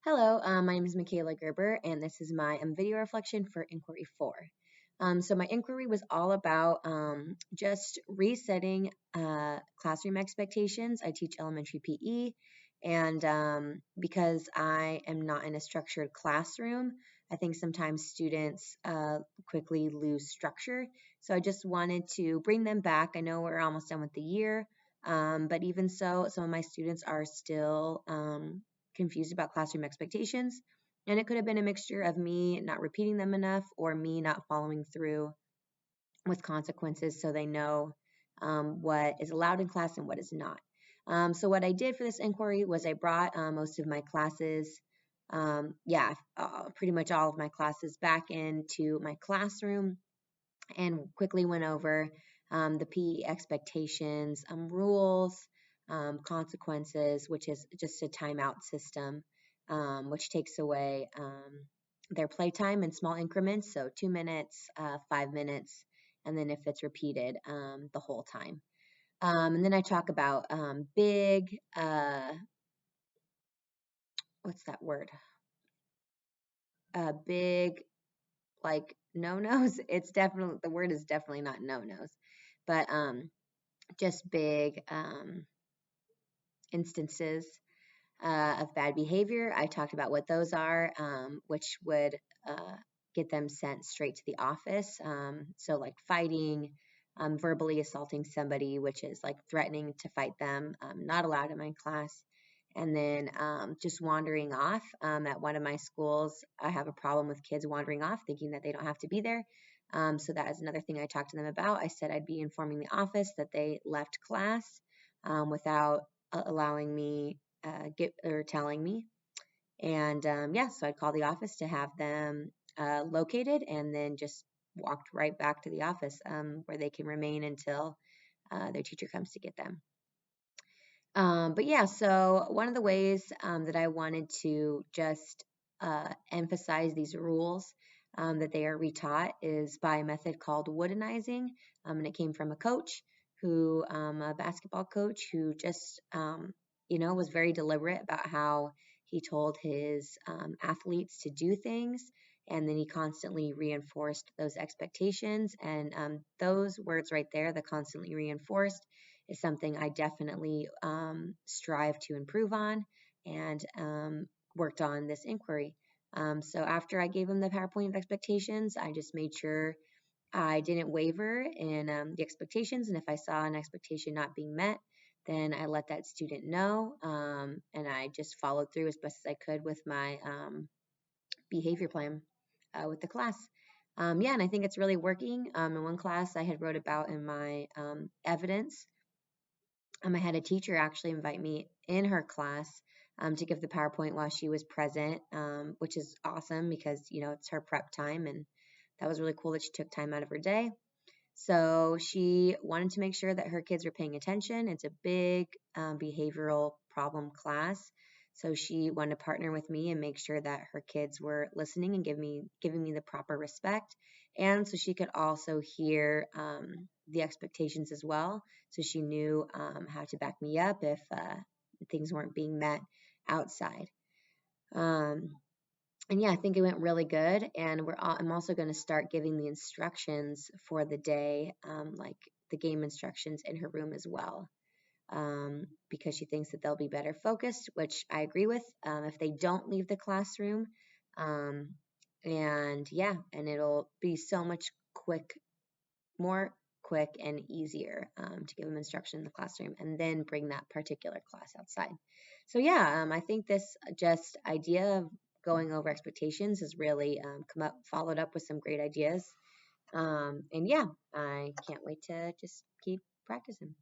Hello, my name is Michaela Gerber, and this is my video reflection for Inquiry 4. So my inquiry was all about just resetting classroom expectations. I teach elementary PE, and because I am not in a structured classroom, I think sometimes students quickly lose structure. So I just wanted to bring them back. I know we're almost done with the year, but even so, some of my students are still confused about classroom expectations. And it could have been a mixture of me not repeating them enough or me not following through with consequences so they know what is allowed in class and what is not. So what I did for this inquiry was I brought most of my classes, pretty much all of my classes back into my classroom and quickly went over the PE expectations, rules, consequences, which is just a timeout system, which takes away their playtime in small increments, so 2 minutes, 5 minutes, and then if it's repeated, the whole time. And then I talk about big, what's that word? Big, like no-nos. It's definitely, the word is definitely not no-nos, but just big instances of bad behavior. I talked about what those are, which would get them sent straight to the office. So, like fighting, verbally assaulting somebody, which is like threatening to fight them, not allowed in my class. And then just wandering off. At one of my schools, I have a problem with kids wandering off, thinking that they don't have to be there. So that is another thing I talked to them about. I said I'd be informing the office that they left class without allowing me telling me. And so I'd call the office to have them located, and then just walked right back to the office where they can remain until their teacher comes to get them. So one of the ways that I wanted to just emphasize these rules that they are retaught is by a method called woodenizing. And it came from a coach a basketball coach who just, was very deliberate about how he told his athletes to do things. And then he constantly reinforced those expectations. And those words right there, the constantly reinforced, is something I definitely strive to improve on and worked on this inquiry. So after I gave him the PowerPoint of expectations, I just made sure I didn't waver in the expectations. And if I saw an expectation not being met, then I let that student know. And I just followed through as best as I could with my behavior plan with the class. And I think it's really working. In one class I had wrote about in my evidence, I had a teacher actually invite me in her class to give the PowerPoint while she was present, which is awesome because, it's her prep time, and that was really cool that she took time out of her day. So she wanted to make sure that her kids were paying attention. It's a big behavioral problem class. So she wanted to partner with me and make sure that her kids were listening and giving me the proper respect. And so she could also hear the expectations as well. So she knew how to back me up if things weren't being met outside. I think it went really good. And I'm also going to start giving the instructions for the day, like the game instructions, in her room as well, because she thinks that they'll be better focused, which I agree with, if they don't leave the classroom. And it'll be so much more quick and easier to give them instruction in the classroom and then bring that particular class outside. So I think this just idea of going over expectations has really followed up with some great ideas. I can't wait to just keep practicing.